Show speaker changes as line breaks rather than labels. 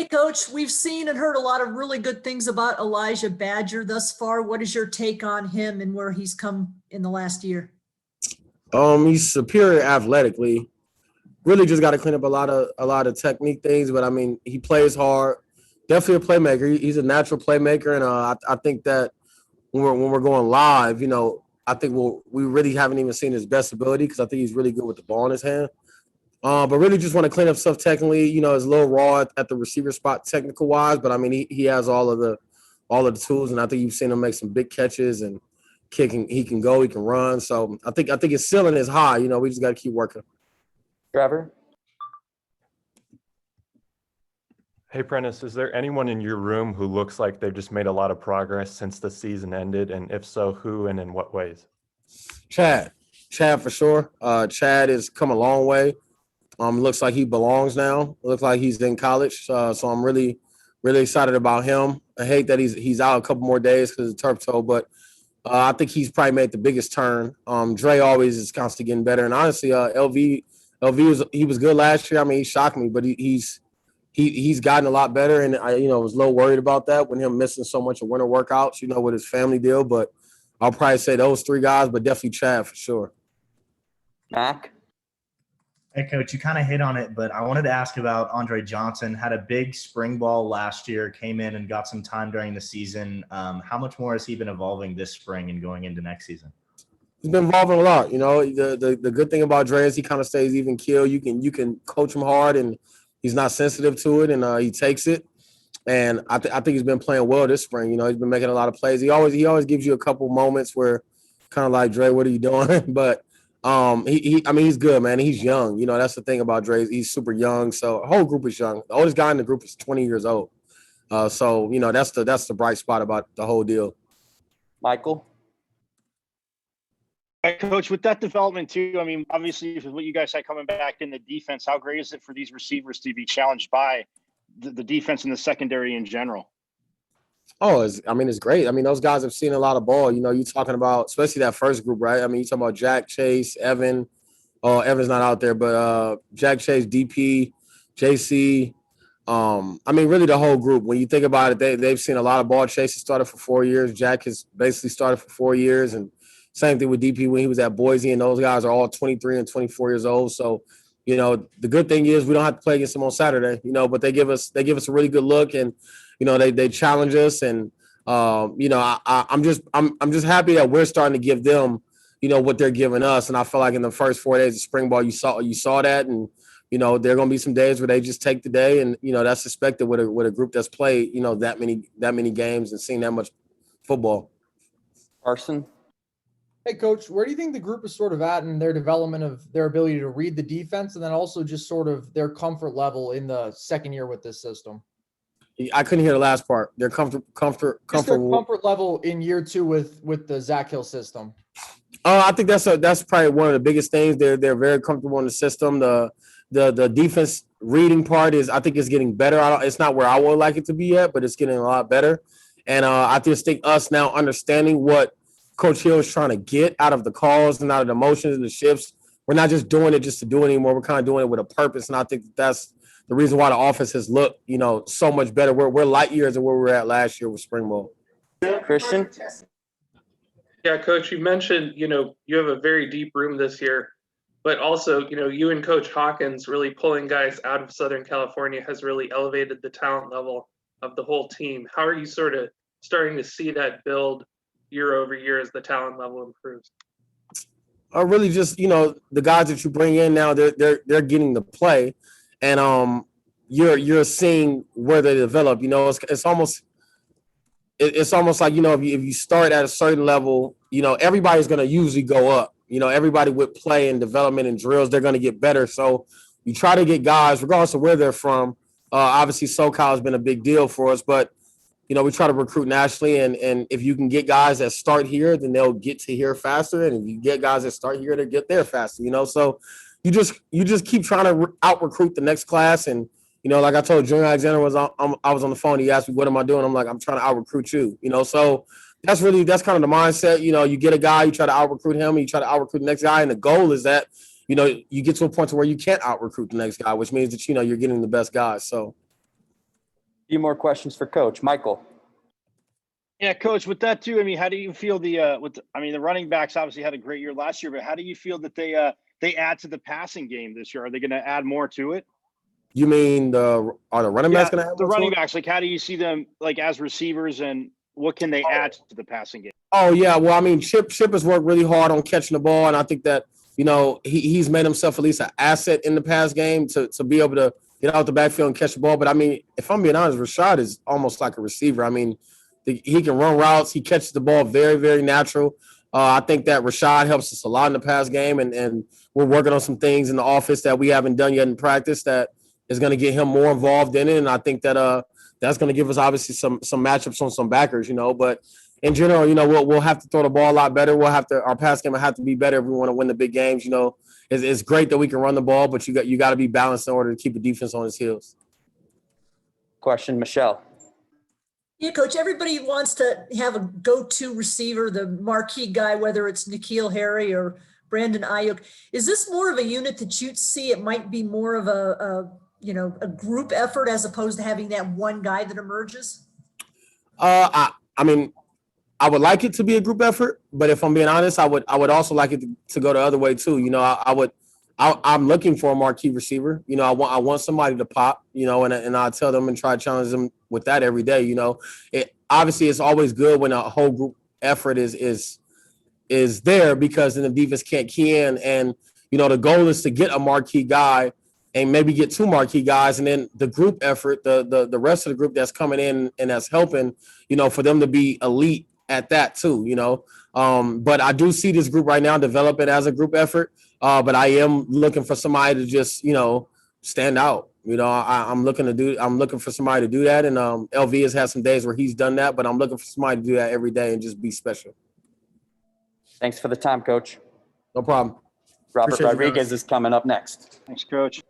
Hey, Coach, we've seen and heard a lot of really good things about Elijah Badger thus far. What is your take on him and where he's come in the last year?
He's superior athletically. Really just got to clean up a lot of technique things, but I mean, he plays hard. Definitely a playmaker. He's a natural playmaker, and I think that when we're going live, I think we really haven't even seen his best ability because I think he's really good with the ball in his hand. But really just want to clean up stuff technically. It's a little raw at the receiver spot technical wise, but I mean he has all of the tools, and I think you've seen him make some big catches and kicking. He can go, he can run. So I think his ceiling is high. We just got to keep working.
Trevor?
Hey, Prentice, is there anyone in your room who looks like they've just made a lot of progress since the season ended? And if so, who and in what ways?
Chad for sure. Chad has come a long way. Looks like he belongs now. Looks like he's in college. So I'm really, really excited about him. I hate that he's out a couple more days because of turf toe, but I think he's probably made the biggest turn. Dre always is constantly getting better, and honestly, LV was good last year. I mean, he shocked me, but he's gotten a lot better, and I was a little worried about that when him missing so much of winter workouts, with his family deal. But I'll probably say those three guys, but definitely Chad for sure.
Mac?
Hey, Coach, you kind of hit on it, but I wanted to ask about Andre Johnson. Had a big spring ball last year, came in and got some time during the season. How much more has he been evolving this spring and going into next season?
He's been evolving a lot. The good thing about Dre is he kind of stays even keel. You can coach him hard, and he's not sensitive to it, and he takes it. And I think he's been playing well this spring. He's been making a lot of plays. He always gives you a couple moments where kind of like, Dre, what are you doing? But he's good, man. He's young. That's the thing about Dre. He's super young. So the whole group is young. The oldest guy in the group is 20 years old. So that's the bright spot about the whole deal.
Michael?
Hey, Coach, with that development too, I mean, obviously with what you guys had coming back in the defense, how great is it for these receivers to be challenged by the defense and the secondary in general?
Oh, it's great. I mean, those guys have seen a lot of ball. You're talking about, especially that first group, right? I mean, you're talking about Jack, Chase, Evan. Oh, Evan's not out there, but Jack, Chase, DP, JC. I mean, really the whole group. When you think about it, they've seen a lot of ball. Chase has started for 4 years. Jack has basically started for 4 years. And same thing with DP when he was at Boise, and those guys are all 23 and 24 years old. So, the good thing is we don't have to play against them on Saturday, but they give us a really good look, and they challenge us, and I'm just happy that we're starting to give them, what they're giving us. And I feel like in the first 4 days of spring ball, you saw that, and there are going to be some days where they just take the day, and that's expected with a group that's played that many games and seen that much football.
Carson?
Hey, Coach, where do you think the group is sort of at in their development of their ability to read the defense, and then also just sort of their comfort level in the second year with this system?
I couldn't hear the last part. They're comfortable.
Their comfort level in year two with the Zach Hill system.
I think that's probably one of the biggest things. They're very comfortable in the system. The defense reading part I think it's getting better. It's not where I would like it to be yet, but it's getting a lot better. And I just think us now understanding what Coach Hill is trying to get out of the calls and out of the motions and the shifts. We're not just doing it just to do it anymore. We're kind of doing it with a purpose, and I think that's the reason why the offense has looked, so much better. We're light years of where we were at last year with spring ball.
Christian?
Yeah, Coach, you mentioned, you have a very deep room this year, but also, you and Coach Hawkins really pulling guys out of Southern California has really elevated the talent level of the whole team. How are you sort of starting to see that build year over year as the talent level improves?
Really just, the guys that you bring in now, they're getting to play, and you're seeing where they develop. It's almost like, if you start at a certain level, everybody's going to usually go up. Everybody with play and development and drills, they're going to get better. So you try to get guys, regardless of where they're from. Obviously, SoCal has been a big deal for us, but we try to recruit nationally, and if you can get guys that start here, then they'll get to here faster. And if you get guys that start here, they get there faster. So you just keep trying to out recruit the next class. And like I told Junior Alexander, I was on the phone. He asked me, "What am I doing?" I'm like, "I'm trying to out recruit you." So that's kind of the mindset. You get a guy, you try to out recruit him, and you try to out recruit the next guy, and the goal is that you get to a point to where you can't out recruit the next guy, which means that you're getting the best guys. So.
Few more questions for Coach. Michael.
Yeah, coach, with that too, I mean, how do you feel the running backs obviously had a great year last year, but how do you feel that they add to the passing game this year? Are they going to add more to it?
You mean are the running backs going to have
the
more to
running
it?
backs, like how do you see them like as receivers and what can they add to the passing game?
Oh yeah, well I mean Chip has worked really hard on catching the ball, and I think that he's made himself at least an asset in the pass game to be able to get out the backfield and catch the ball. But I mean, if I'm being honest, Rashad is almost like a receiver. I mean, he can run routes, he catches the ball very, very natural. I think that Rashad helps us a lot in the pass game, and we're working on some things in the office that we haven't done yet in practice that is going to get him more involved in it. And I think that that's going to give us obviously some matchups on some backers, But in general, we'll have to throw the ball a lot better. Our pass game will have to be better if we want to win the big games. It's great that we can run the ball, but you got to be balanced in order to keep the defense on its heels.
Question, Michelle.
Yeah, coach, everybody wants to have a go-to receiver, the marquee guy, whether it's N'Keal Harry or Brandon Ayuk. Is this more of a unit that you'd see? It might be more of a group effort as opposed to having that one guy that emerges?
I mean, I would like it to be a group effort, but if I'm being honest, I would also like it to go the other way too. I'm looking for a marquee receiver. I want somebody to pop, and I tell them and try to challenge them with that every day. Obviously it's always good when a whole group effort is there, because then the defense can't key in, and the goal is to get a marquee guy and maybe get two marquee guys, and then the group effort, the rest of the group that's coming in and that's helping, for them to be elite at that too, But I do see this group right now develop it as a group effort. But I am looking for somebody to just, stand out. I'm looking for somebody to do that. And LV has had some days where he's done that, but I'm looking for somebody to do that every day and just be special.
Thanks for the time, Coach.
No problem.
Robert
Appreciate you,
Rodriguez is coming up next.
Thanks, coach.